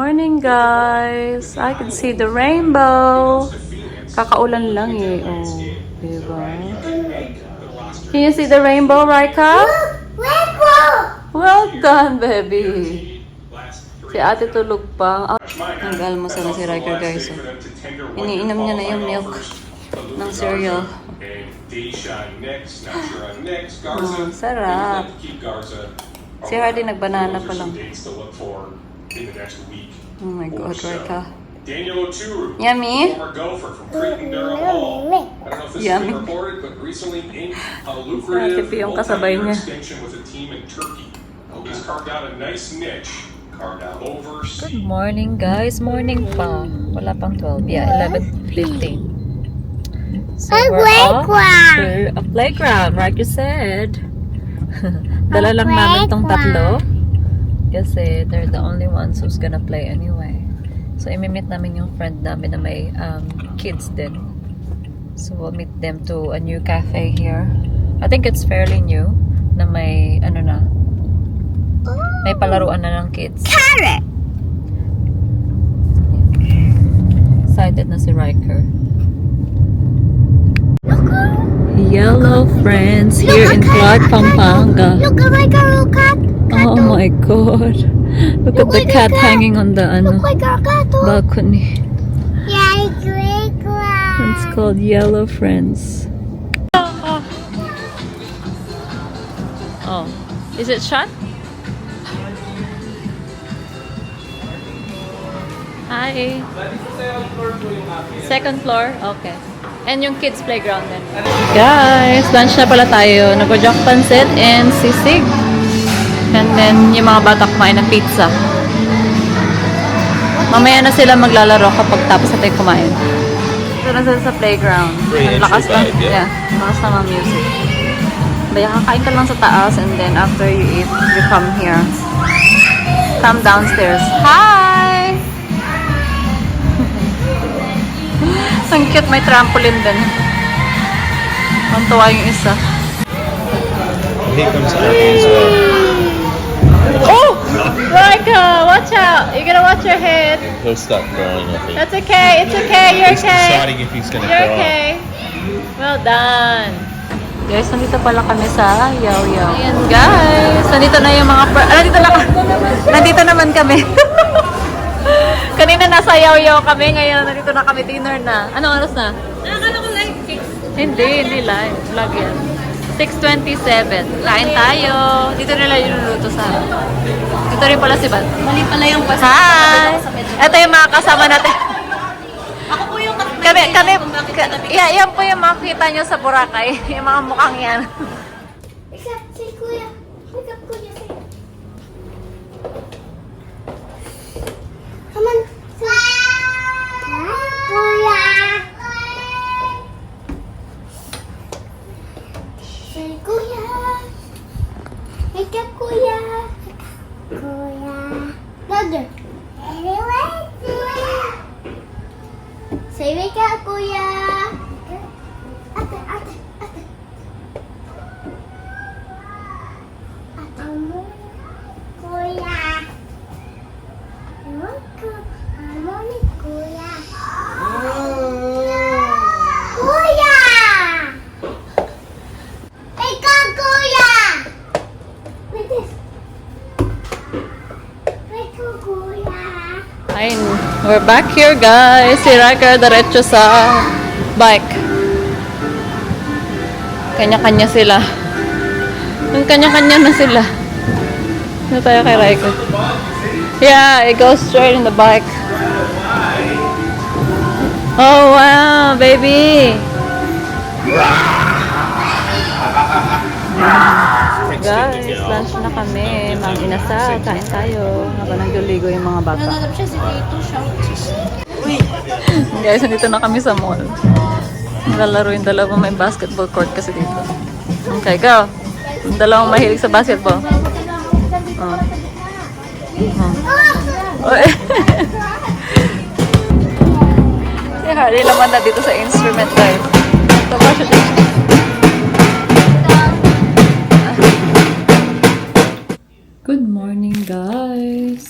Morning, guys. I can see the rainbow. Kakaulan lang eh. Oh, diba? Can you see the rainbow, Raika? Rainbow! Well done, baby. Si ate tulog pa. Nag-almusal na si Raika, guys. Oh. Iniinom niya na yung milk ng cereal. Oh, sarap. Si Hardy nagbanana pa lang. Oh my God, Raika. Daniel Oturu, Yummy? former gopher from Cretan-Durham Hall. I don't know if this has been reported, but recently inked a lucrative multi-year extension with a team in Turkey. He's carved out a nice niche. Carved out over. Good morning, guys. Morning pa. Wala pang 12. Yeah, 11:15. So we're off to a playground, like you said. Dala lang namin tong tatlo. Kasi they're the only ones who's gonna play anyway. So, imimit namin yung friend namin na may kids din. So, we'll meet them to a new cafe here. I think it's fairly new na may, ano na, may palaruan na ng kids. Carrot! Excited na si Riker. Yellow Friends here in Clark, Pampanga. Look at my girl cat! Oh my God. Look at the cat hanging on the Look like our cat! balcony. Yeah, it's great cat! It's called Yellow Friends. Oh, is it shut? Hi. Second floor? Okay. And yung kids playground din. Guys, lunch na pala tayo. Nag-project pancit and sisig. And then, yung mga bata kumain ng pizza. Mamaya na sila maglalaro kapag tapos na tayo kumain. Ito na sila sa playground. Ang lakas lang. Yeah, lakas na mga music. Baya, kakain ka lang sa taas and then after you eat, you come here. Come downstairs. Hi! Ang cute, may trampoline din. Ang tuwa yung isa. Here comes Abby as well. Oh! Raika, watch out! You're gonna watch your head. He'll start crying, I think. That's okay. It's okay. You're He's okay. deciding if he's going to You're cry. okay. Well done. Guys, nandito pala kami sa Yaw Yaw. Ayan guys, nandito na yung mga nandito naman kami. Kanina nasa Yaw Yaw kami, ngayon nandito na kami, dinner na. Anong oras na? Nakakala ko live fix. Hindi live. Vlog yan. 6:27. Kain tayo. Dito nila yung luluto sa dito rin pala si Bat. Mali pala yung basta. Hi! Ito yung mga kasama natin. Ako po yung Yan po yung makikita nyo sa Boracay. Yung mga mukhang yan. Except si Kuya. Wake up, Kuya. Come on. Kuya. Say Kuya. Wake up, Kuya. Kuya. Louder. Anyway, say wake up, Kuya. Ate. Ate mo. Kuya. Harmony, Kuya. Kuya! Ikaw, Kuya! Like this. Ikaw, Kuya. Ayun, we're back here guys. Si Riker diretso sa bike. Kanya-kanya sila. Yung kanya-kanya na sila. Ano tayo kay Riker? Yeah, it goes straight in the bike. Oh wow, baby! Guys, lunch na kami. Mang inasal, kain tayo. Habang nagliligo yung mga bata. Nananap siya si Tito siya. Guys, nandito na kami sa mall. Naglalaro yung dalawang may basketball court kasi dito. Okay, go. Yung dalawang mahilig sa basketball. Oh. Oh. Si Harry naman na dito sa instrument, guys. Tama siya dito. Good morning, guys.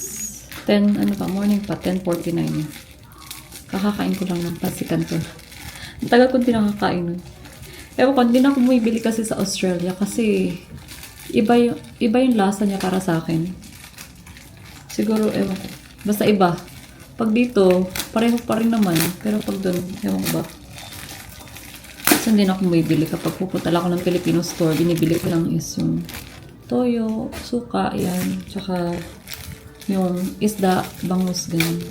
Morning pa, 10:49. Kakakain ko lang ng pasikan to. Ang tagal kong tinakakain nun. Ewan ko, hindi na ako bumibili kasi sa Australia kasi iba yung lasa niya para sa akin. Siguro, ewan ko. Basta iba. Pag dito, pareho pa rin naman. Pero pag dun, ewan ko ba. Kasi hindi na ako bumibili. Kapag pupunta lang ako ng Filipino store, binibili ko lang is yung toyo, suka, yan. Tsaka yung isda, bangus, ganyan.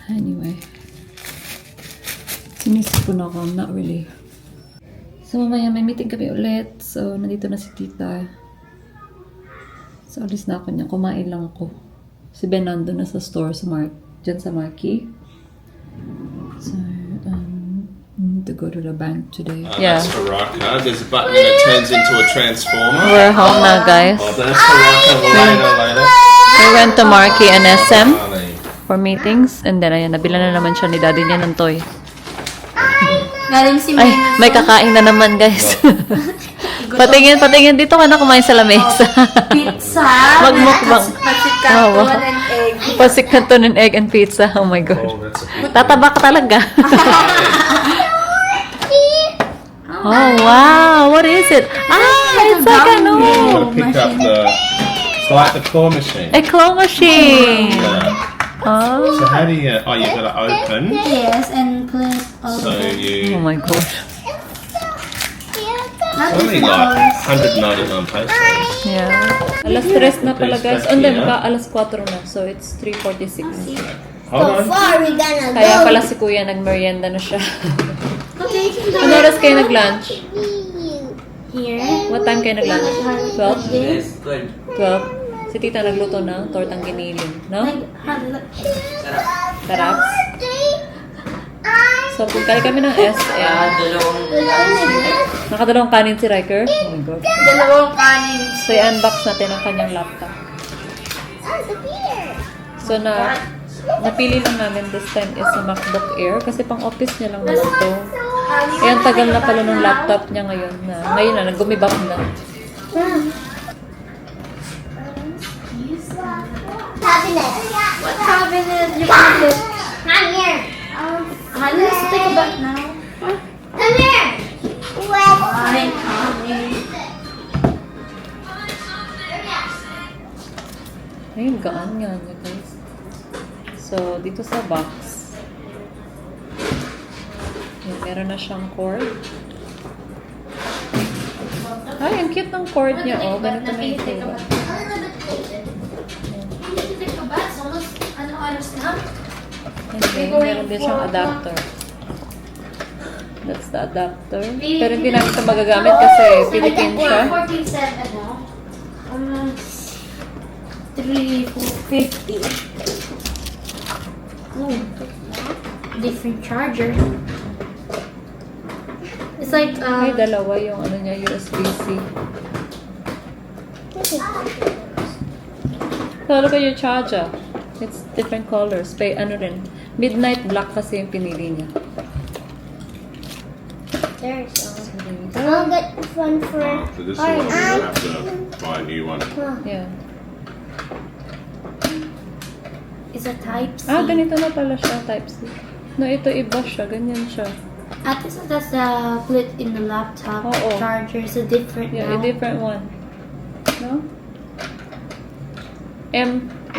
Anyway. Sinisipon ako. Not really. So, mamaya may meeting kami ulit. So, nandito na si tita. So, alis na ako niya. Kumain lang ako. Si Ben nandun na sa store dyan sa Marquee. So, need to go to the bank today. That's for Raka. There's a button that turns into a transformer. We're home na, guys. Oh, that's for Raka. Later. We went to Marquee and SM for meetings. And then, ayan, nabila na naman siya ni daddy niya ng toy. Galing si Ay, Mena may kakain na naman, guys. patingin. Dito ka na kumain sa lamesa. pizza. Magmukbang. Pasikan Oh, wow. and egg. Pasikanton and egg and pizza. Oh my God. Oh, that's a Tataba ka talaga. Oh, wow. What is it? It's like You ano. gotta pick up it's like the claw machine. A claw machine. Oh. So how do you, you gotta open, Yes, and put so Oh you, my God. it's only like 199 pesos. Yeah. Alas 3 na pala, guys. And then, alas 4 na. So, it's 3:46. Hold on. far we gonna Kaya pala si Kuya nagmerienda na siya. Okay, Ano oras kayo nag-lunch? here. What time kayo nag-lunch? 12? This. 12? Si tita nagluto ng tortang giniling, no? Sarap. So, pagkali kami ng SM. Nakadalawang kanin si Riker. Oh my God. Dalawang kanin. So, i-unbox natin ang kanyang laptop. So, napili lang namin this time is a MacBook Air kasi pang office niya lang naman to. Eh, ang tagal na pala ng laptop niya ngayon na nag-gumibak na. Cabinet. What cabinet? You want to come here. Honey, let's take a bath now. Come here. Fine, honey. Ayun, gaan nga niya, guys. So, dito sa box, yun, meron na siyang cord. Ay, ang cute ng cord niya, oh. Ganito na yung itsura. And then, meron din siyang adapter. That's the adapter. Pero hindi namin ito magagamit kasi Philippine siya. 3,450. Oh, different charger. It's like Ay, dalawa yung ano niya, USB-C. So, look at your charger. It's different colors. Ano rin. Midnight black kasi yung pinili niya. there's So, I'll get one for So this one you have to buy a new one. yeah. it's a type C. Ganito na pala siya, type C. No, ito iba siya. Ganyan siya. At least that's put in the laptop Oo. charger. It's a different Yeah, a now. different one. No?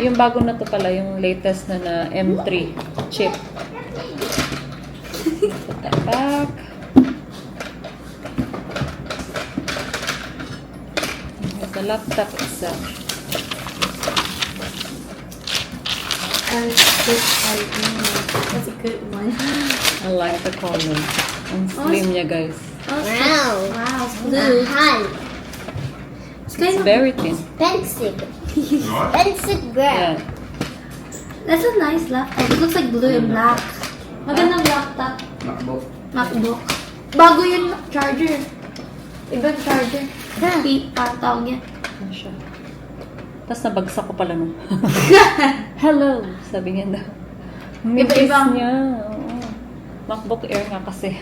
Yung bago na to pala, yung latest na M3 chip. Put that back. Here's the laptop itself. That's a good one. I like the color. Ang slim niya, guys. Wow, it's blue. It's kind It's of very thin. expensive. Right? Expensive, Yeah. That's a nice laptop. It looks like blue and black. Magandang laptop. MacBook. Bago yung charger. Ibang charger. Tawag yan. Ano siya? Tapos nabagsak ko pala nung. Hello! Sabi niya daw. Nipis Iba-ibang- niya. Oo. MacBook Air nga kasi.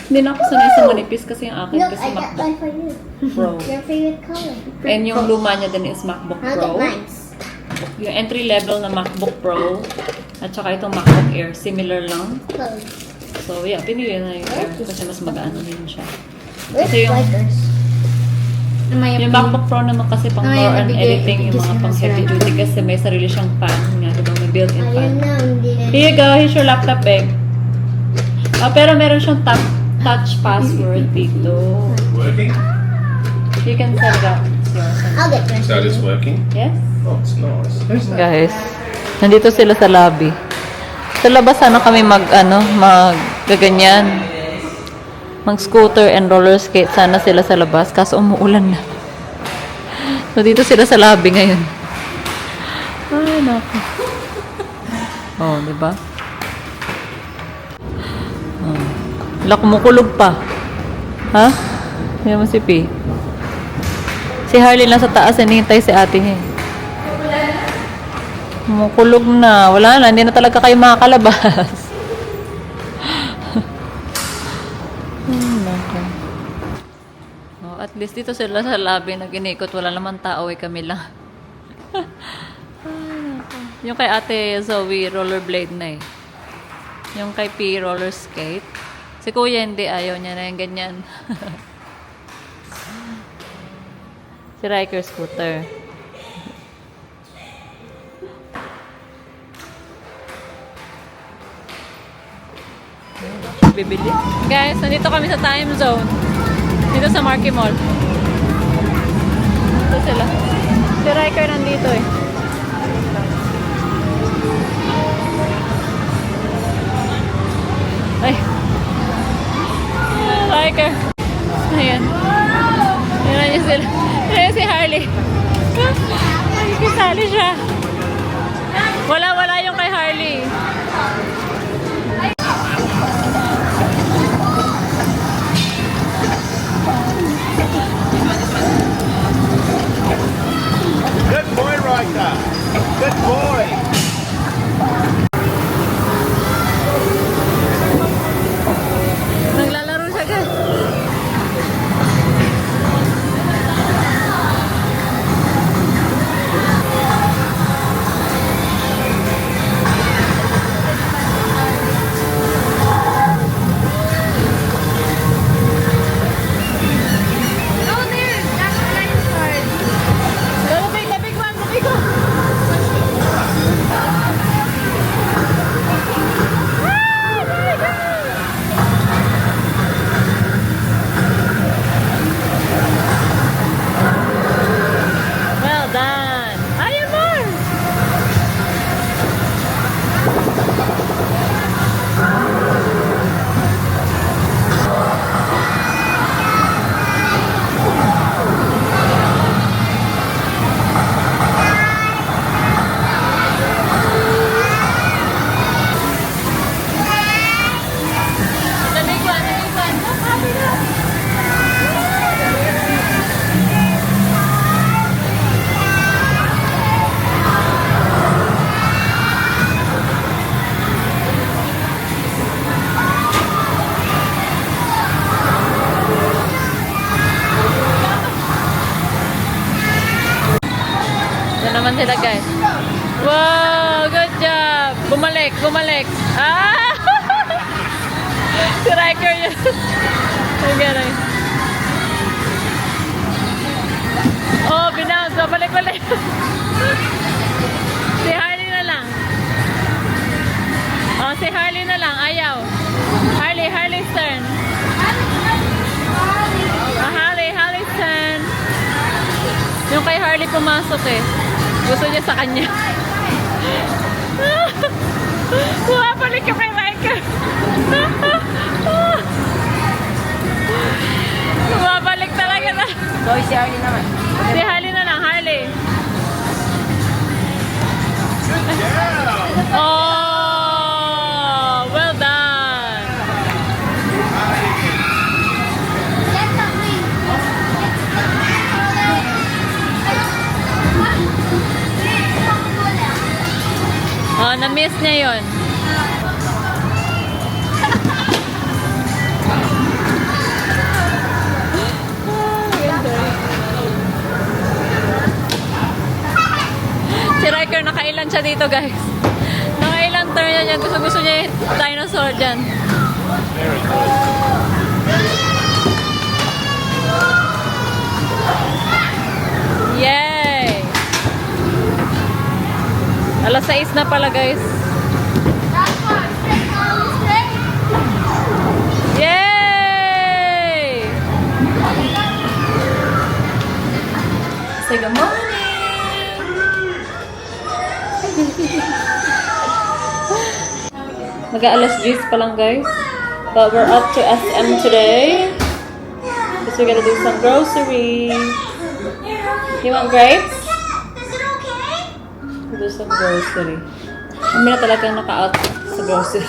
Hindi na ako sanay sa manipis kasi yung akin kasi MacBook for you. Pro. Your favorite color. And yung luma niya din is MacBook I'll get Pro. mine. MacBook. Yung entry level na MacBook Pro at saka itong MacBook Air. Similar lang. So, yeah, pinili na yung Air kasi mas magaan din siya. Kasi yung MacBook Pro naman kasi pang more on editing, yung mga pang heavy duty kasi may sarili siyang fan. Nga, diba? May built-in fan. Here you go. Here's your laptop, babe. Pero meron siyang touch password dito. Working? You can set it up. I'll get yours. That is working? Yes? Oh, it's nice. Who's that? Guys, nandito sila sa lobby. Sa labas sana kami gaganyan. Mag-scooter and roller skate sana sila sa labas kaso umuulan na. So dito sila sa lobby ngayon. Ay, naku. Oh, di ba? Oh. Wala, kumukulog pa. Ha? Hindi naman si P. Si Harley nasa taas, hinihintay si ate niya. Kumukulog na. Wala na, hindi na talaga kayo makakalabas. Oh, at least dito sila sa lobby na ginikot. Wala naman tao, kami lang. Yung kay ate Zoe, rollerblade na eh. Yung kay P, roller skate. Si kuya hindi, ayaw niya na yung ganyan. Si Riker scooter. Bibili. Guys, nandito kami sa time zone. Dito sa Marquee Mall. Dito sila. Si Riker nandito eh. Ay. Riker. Ayan. Ayan niya sila. Ayan si Harley. Kisali siya. Wala yung kay Harley. Good boy, Riker. Good boy. Naglalaro siya, guys. Well done. Ayaw more. Yan naman sila, guys. Wow, good job. Bumalik. Ah! Si Riker yun. Ang gano'n. Oh, binaos. Balik. Si Harley na lang. Oh, si Harley na lang. Ayaw. Harley's turn. Harley's turn. Yung kay Harley pumasok eh. Gusto niya sa kanya. Bumabalik yung kay Riker. Bumabalik talaga na. So, si Harley naman. Si Harley na lang, Harley. Oh, well done. Oh, na-miss niya yun. Si Riker, nakailan siya dito, guys. Nakailan turn niya dyan. Gusto niya yung dinosaur dyan. Very good. Yay! Alas 6 na pala, guys. Yay! Say good morning! Mag-aalas 10 pa lang, guys. But we're up to SM today. Because we're gonna do some groceries. You want grapes? We'll do some grocery. Kami na talagang naka-out sa grocery.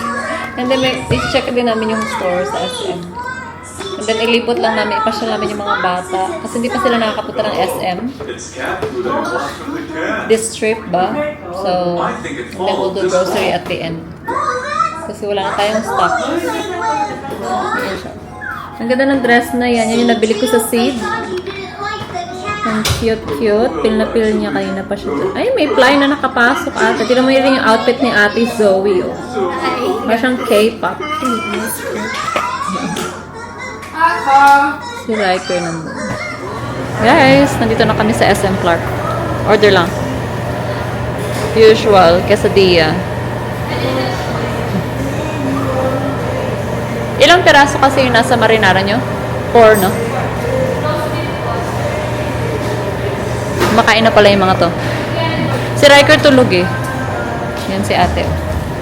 And then, i-check din namin yung store sa SM. And then, ilipot lang namin, ipasyal namin yung mga bata. Kasi hindi pa sila nakakapunta ng SM. This trip ba? So, and then we'll do grocery at the end. Kasi wala na tayong stock. Ayan siya. Ang ganda ng dress na yan. Yan yung nabili ko sa Seed. Ang cute-cute. Pil na pil niya kanina pa siya. Ay, may fly na nakapasok ata. Tignan mo yun yung outfit ni Ate Zoe. Oh. Parang siyang K-pop. Si Riker nandun. Guys, nandito na kami sa SM Clark. Order lang. Usual, quesadilla. Ilang piraso kasi yung nasa marinara nyo? 4, no? Makain na pala yung mga to. Si Riker tulog eh. Yan si ate.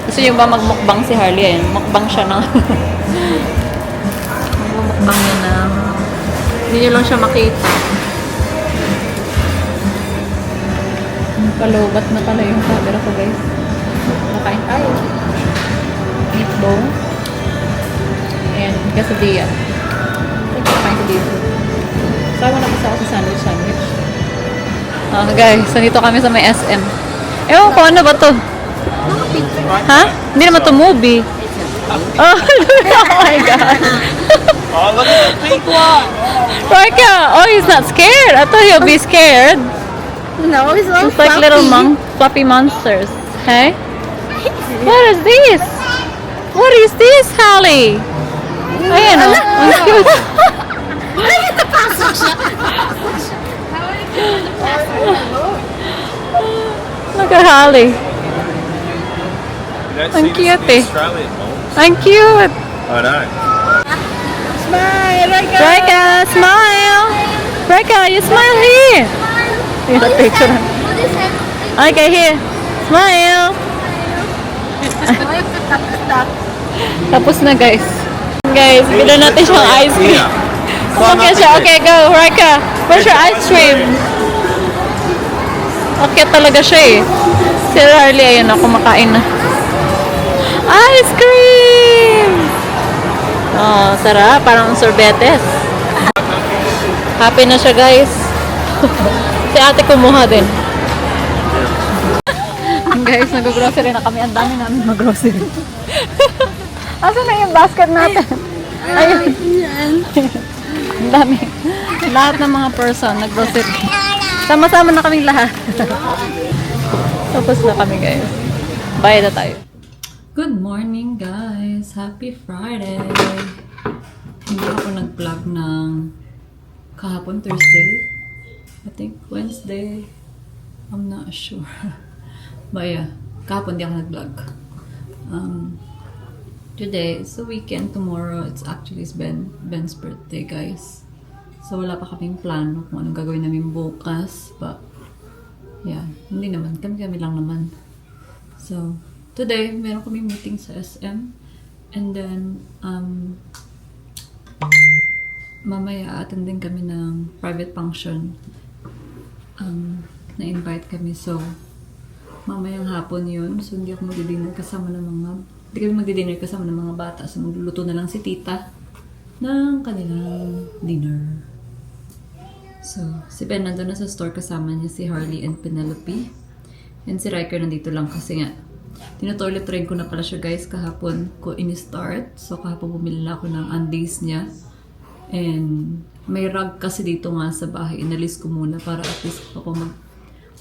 Gusto nyo ba magmukbang si Harley? Ayan, mukbang siya ng... Magmukbang niya na... Hindi nyo lang siya makita. Palubat na pala yung camera ko, guys. Makain tayo. Meatball. Ayan, quesadilla. Makain ko dito. Sawa na kasi ako sa sandwich. Guys, nandito kami sa may SM. Ewan ko, ano ba to? Ha? Hindi naman to movie. Oh, my God. Oh, look at the pink one! Rika! Oh, he's not scared. I thought he'll be scared. No, it's so It's like little fluffy monsters. Hey? What is this? What is this, Hallie? Ayan, oh. Ang cute. Look at Hallie. You don't Ang see cute this in eh. Australian malls. Ang cute. I know. Smile, Rika, smile. Rika, you smile here. Here's a picture. Okay, here. Smile. Tapos na, guys. Guys, bila natin siyang ice cream. Okay siya. Okay, go. Rika, where's your ice cream? Okay talaga siya eh. Si Harley, ayun na, kumakain na. Ice cream! Oh, sarap. Parang sorbetes. Happy na siya, guys. Si ate kumuha din. Guys, nag-grocery na kami. Ang dami namin mag-grocery. Asan na yung basket natin? Ayun. Ang dami. Lahat ng mga person nag-grocery. Sama-sama na kaming lahat. Tapos na kami, guys. Bayad na tayo. Good morning, guys. Happy Friday. Hindi ako nag-vlog ng kahapon, Thursday. I think Wednesday. I'm not sure. But yeah, kahapon di ako nag-vlog. Today, it's the weekend. Tomorrow, it's actually Ben's birthday, guys. So, wala pa kaming plano kung anong gagawin namin bukas. But, yeah, hindi naman. Kami-kami lang naman. So, today, meron kaming meeting sa SM. And then, mamaya, attending kami ng private function. Na-invite kami. So, mamayang hapon yun. So, hindi ako magdi-dinner kasama ng mga... Hindi kami magdi-dinner kasama ng mga bata. So, magluluto na lang si tita ng kanilang dinner. So, si Ben nandun na sa store kasama niya si Harley and Penelope. And si Riker nandito lang kasi nga tinotoilet train ko na pala siya, guys, kahapon ko in-start. So, kahapon bumili na ako ng undies niya. And may rug kasi dito nga sa bahay. Inalis ko muna para at least ako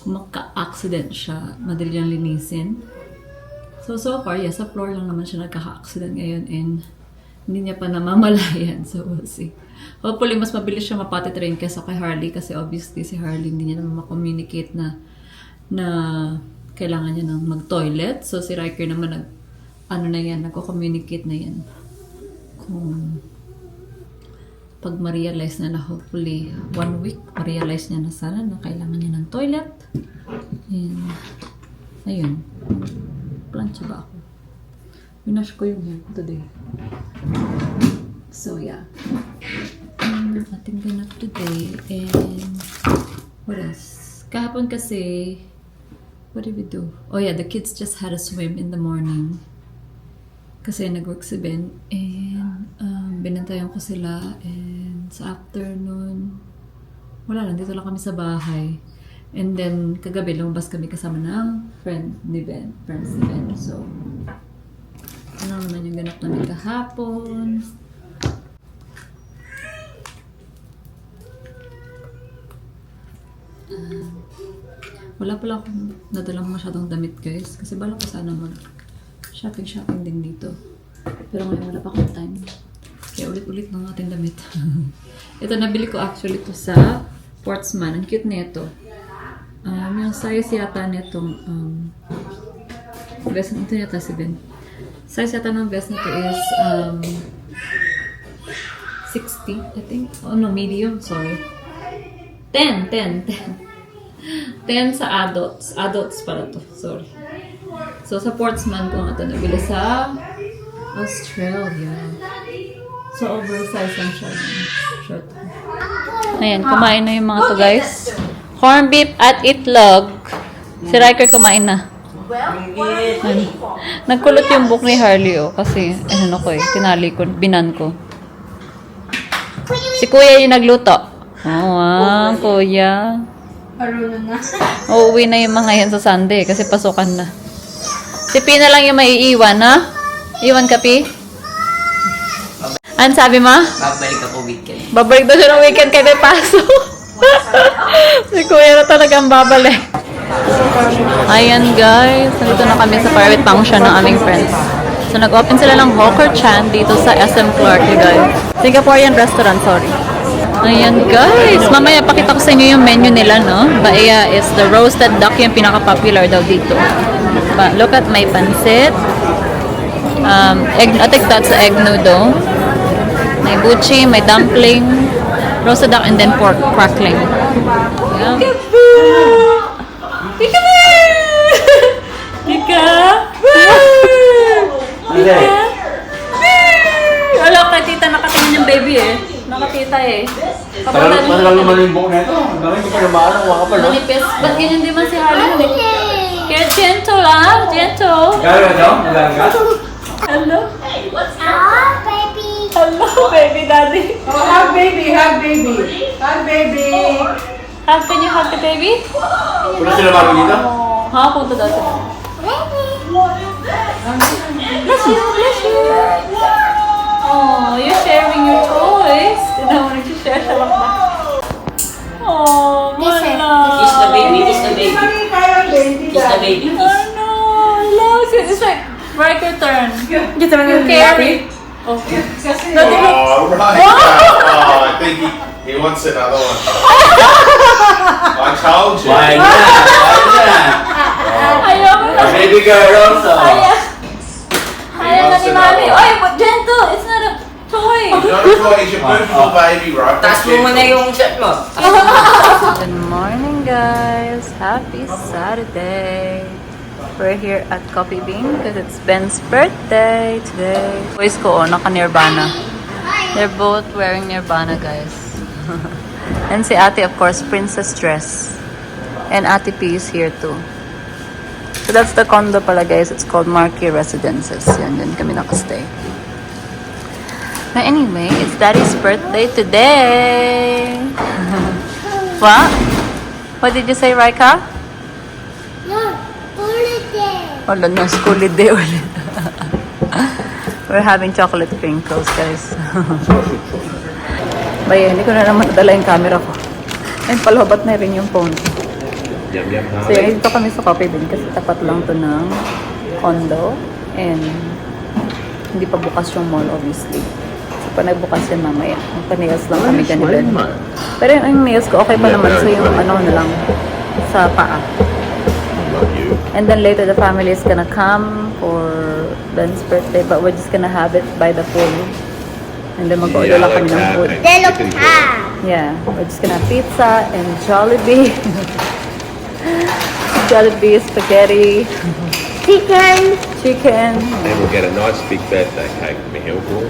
magka-accident siya, madali niyang linisin. So far, yes, sa floor lang naman siya nagkaka-accident ngayon and hindi niya pa namamalayan. So, we'll see. Hopefully, mas mabilis siya mapati-train kaysa kay Harley kasi obviously si Harley hindi niya naman makommunicate na kailangan niya nang mag-toilet. So, si Riker naman nagko-communicate na yan. Kung pag ma-realize na hopefully 1 week, ma-realize niya na sana na kailangan niya ng toilet. And, ayun. Plancha ba ako? Winash ko yung hair ko today. So, yeah. Ating ganap today. And, what else? Kahapon kasi, what did we do? Oh yeah, the kids just had a swim in the morning. Kasi nag-work si Ben. And, binantayan ko sila. And, sa afternoon, wala lang. Dito lang kami sa bahay. And then, kagabi, lumabas kami kasama ng friends ni Ben. So, ano naman yung ganap namin kahapon. Wala pala akong nadalang masyadong damit, guys. Kasi bala ko sana mag-shopping din dito. Pero ngayon wala pa akong time. Kaya ulit-ulit ng ating damit. Ito, nabili ko actually to sa Portsman. Ang cute nito. Yung size yata nitong vest nito yata si Ben. Size yata ng vest nito is 60, I think. Oh no, medium, sorry. 10 sa adults. Adults pala to, sorry. So sa Portsman ko nga ito nabili sa Australia. So oversized lang siya. Short. Ayan, kumain na yung mga to, guys. Corn beef at itlog. Si Riker kumain na. Nagkulot yung book ni Harley, oh. Kasi, tinali ko, binan ko. Si Kuya yung nagluto. Oh, Kuya. Parulo na. Uuwi na yung mga yan sa Sunday kasi pasukan na. Si Pina lang yung maiiwan, ha? Iwan ka, Pi? Ano sabi mo? Babalik ako weekend. Babalik daw siya ng weekend kay may pasok. Si Kuya na talagang babalik. Ayan guys, nandito na kami sa private function ng aming friends. So nag-open sila ng Hawker Chan dito sa SM Clark, guys. Singaporean restaurant, sorry. Ayan guys, mamaya pakita ko sa inyo yung menu nila, no? Baaya is the roasted duck, yung pinaka-popular daw dito. But look at my pancit. I think that's egg noodle. May buchi, may dumpling, roasted duck, and then pork crackling. Yeah. Pika! Pika! Pika! Wala ka, tita, nakatingin yung baby eh. Nakatita eh. Matagal naman yung buhok na ito. Ang dami ko pa naman. Huwag ka pa, no? Manipis. Ba't ganyan di man si Harley? Kaya gentle ah, gentle. Gano'n ka? Magalang ka? Hello? Ah, baby. Hello, baby daddy. Oh, hug baby, hug baby. Hug baby. Hug, can you hug the baby? Wala sila bago dito? Ha, punta daw sila. Bless you, bless you. Oh, you're sharing your toys. Tignan mo, nag-share siya lang ba? Oh, wala. Kiss the baby, kiss the baby. Parang baby. Kiss the baby, kiss. Oh no, love it. It's like Riker turn. You carry. Okay. Oh, right. Oh, I think he wants another one. I told you. Why not? Why not? Ayaw mo na. Baby girl also. Ayaw na ni Mami. Oy, but gentle. It's not a toy. It's not a toy, it's your beautiful baby, right? Taas mo muna yung shirt mo. Good morning, guys. Happy Saturday. We're here at Coffee Bean because it's Ben's birthday today. Boys ko, naka-Nirvana. They're both wearing Nirvana, guys. And si Ate, of course, princess dress. And Ate P is here too. So that's the condo pala, guys. It's called Marquee Residences. Yan, dyan kami nakastay. But anyway, it's Daddy's birthday today. What? What did you say, Raika? No, holiday. Wala na, school day ulit. We're having chocolate crinkles, guys. Baya, hindi ko na naman nadala yung camera ko. Ayun, palobat na rin yung phone. Yum yum So, dito kami sa Coffee Bean kasi tapat lang to ng condo. And hindi pa bukas yung mall, obviously. So, pa nagbukas yan mamaya. Magpa-nails lang kami ganun. Pero yung nails ko, okay pa naman. So, yung ano na lang sa paa. And then later, the family is gonna come for Ben's birthday. But we're just gonna have it by the pool. And then mag-order lang kami ng food. Yeah, we're just gonna have pizza and Jollibee. Jollibee, spaghetti, chicken. And we'll get a nice big birthday cake from Hill Pool.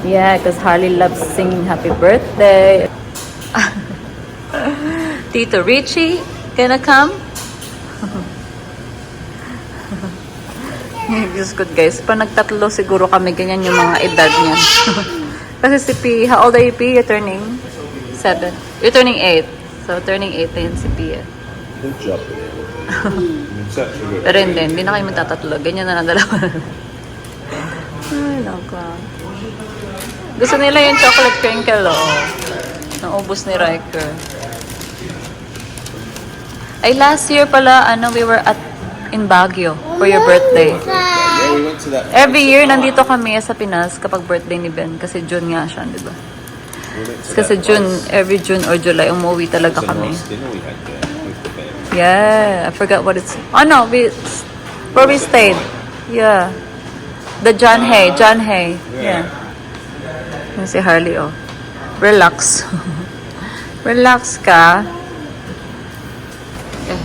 Yeah, because Harley loves singing happy birthday. Tito Richie, gonna come? Diyos ko guys, pa nagtatlo siguro kami, ganyan yung mga edad niyan. Kasi si P, how old are you P? You're turning 7. You're turning 8. So turning 8 na yun si P. Good job. Such a good Pero hindi na kayo magtatatlo. Ganyan na lang dalawa. Ay, naku. Gusto nila yung chocolate crinkle, oh. Naubos ni Riker. Ay, last year pala, we were in Baguio for your birthday. Yeah, we went to that. Every year, nandito kami sa Pinas kapag birthday ni Ben. Kasi June nga siya, di ba? Kasi June, every June or July, umuwi talaga kami. Nice dinner we had there with the band. Yeah, I forgot what it's... Oh no, where we stayed. Yeah. The John Hay. Yeah. Yung si Harley, oh. Relax. Relax ka. Okay.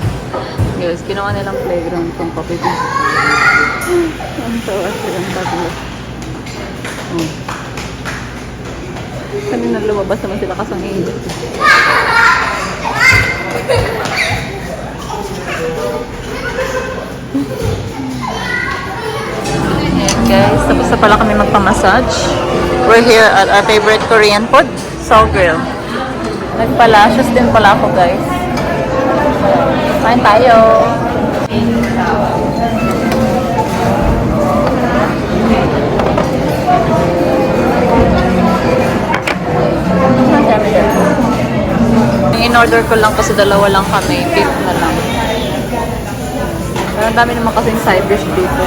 Guys, ginawa nilang playground kung Coffee Bean. Ang tawa silang tatlo. Kanina lumabas naman sila kasang init. Ayan guys, tapos na pala kami magpamassage. We're here at our favorite Korean food, Seoul Grill. Nagpa-lashes din pala ako guys. Kain tayo. In-order ko lang kasi dalawa lang kami. Beef na lang. Pero ang dami naman kasing side dish dito.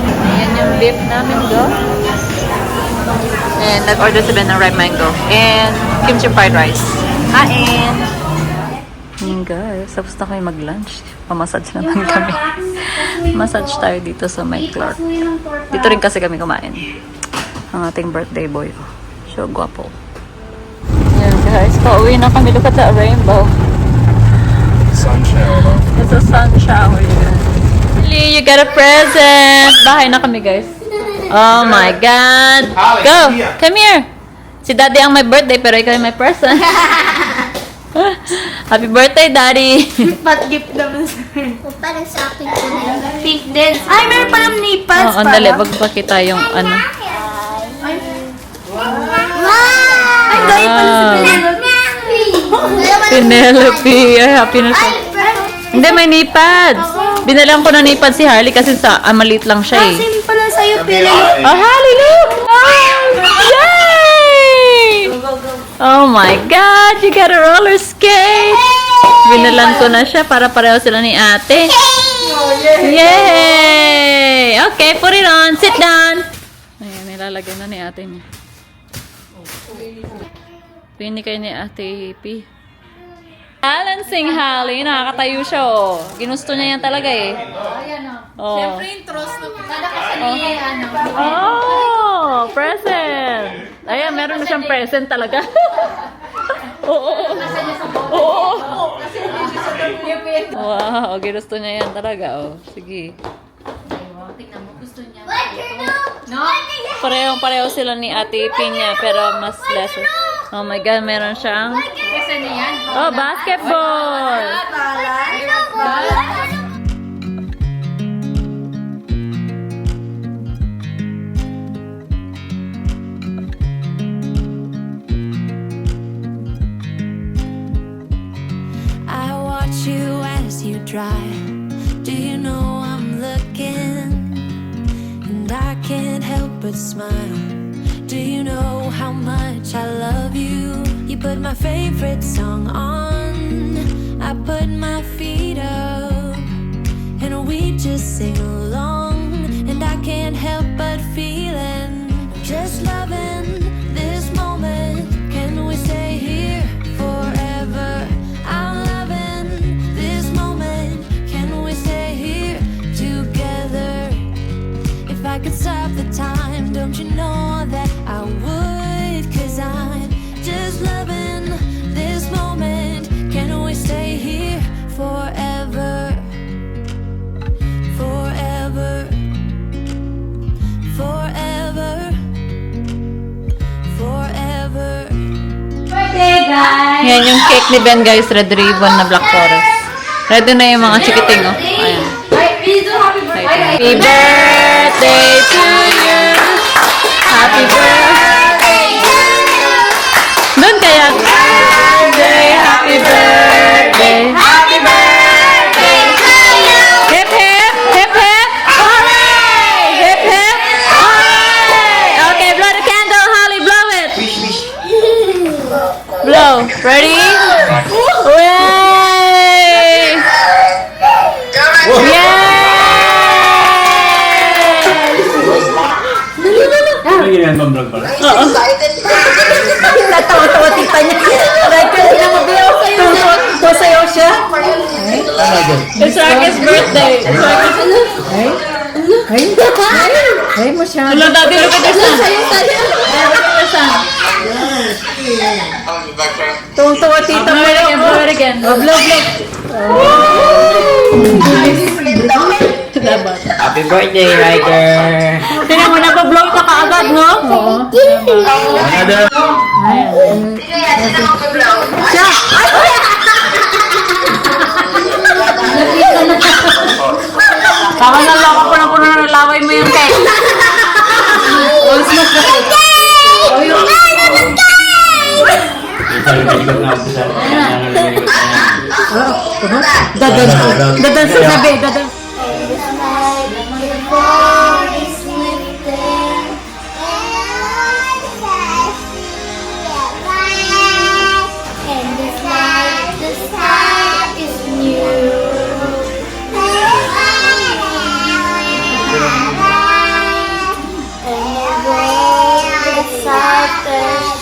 Ayan yung beef namin go. And nag-order si Ben ng ripe mango. And kimchi fried rice. Kain! Ayan guys, tapos na kami mag-lunch. Pamassage naman kami. Massage tayo dito sa Mike Clark. Dito rin kasi kami kumain. Ang ating birthday boy. So, guwapo. Ayan guys, pauwi na kami. Look at that rainbow. Sun shower. It's a sun shower. Lee, you got a present! Bahay na kami guys. Oh my God! Go! Come here! Si Daddy ang may birthday pero ikaw yung may present. Happy birthday, Daddy! Pat gift naman sa akin. Parang sa akin ko na yung pink din. Ay, meron palang nipples Oh, andali, wag pa kita yung ano. Ay, dahil pala sa Penelope. Penelope! Ay, happy na siya. Hindi, may nipads. Binalang ko na nipads si Harley kasi maliit lang siya eh. Same pala sa'yo, Penelope. Oh, Harley, look! Oh, yay! Oh my God! You got a roller skate! Binalan ko na siya para pareho sila ni ate. Yay! Okay, put it on. Sit down. Ayan, nilalagay na ni ate niya. Pini kayo ni ate P. Balancing, Holly. Nakakatayo siya, oh. Ginusto niya yan talaga, eh. Oh. Siyempre, intros na. Kada kasi ni, Oh, present. Ayan, meron na siyang present talaga. Oo. Oo. Wow, ginusto niya yan talaga, oh. Sige. Tingnan mo, gusto niya. No? Parehong-pareho sila ni Ate Pinya, pero mas lesser. Oh my God, meron siyang... Oh, basketball! I watch you as you drive. Do you know I'm looking? And I can't help but smile. Do you know how much I love you? You put my favorite song on I put my feet up and we just sing along, and I can't help but feeling just loving this moment. Can we stay here forever? I'm loving this moment. Can we stay here together? If I could stop the time, don't you know that I would? 'Cause I'm just loving this moment. Can we stay here forever? Forever. Forever. Forever. Birthday, guys! Yan yung cake ni Ben, guys. Red ribbon na Black Forest. Ready na yung mga chikiting, oh. Ayan. Please do happy birthday! Happy birthday to you. Happy birthday to you. Doon kaya. Happy birthday. Happy birthday to you. Hip hip. Hip hip. Hooray. Hip hip. Hooray. Okay, blow the candle, Holly. Blow it. Blow. Ready? Way. Yay! Ano ginagawa vlog pala? Natawa-tawa tita niya. Right, kasi na mabiyaw sa'yo. Sasayaw siya. It's Rocky's birthday. It's Rocky's... Ay, masyado. Hello, Daddy, look at this one. Sayaw. Look at this one. Tuwang-tuwa tita. Blow it again. Oh, blow. Happy birthday, Ryder! Tingnan mo, nag-blow ka kaagad, no? Oo. Siya! Baka naloko ko na puno na nalaway mo yung cake. Once mo ka cake. Dadan sa sabi, dadan.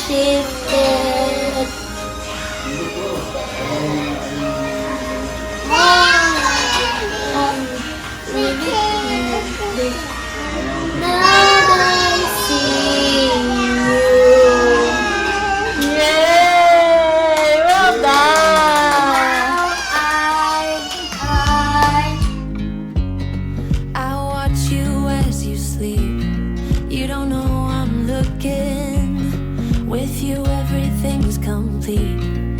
Ship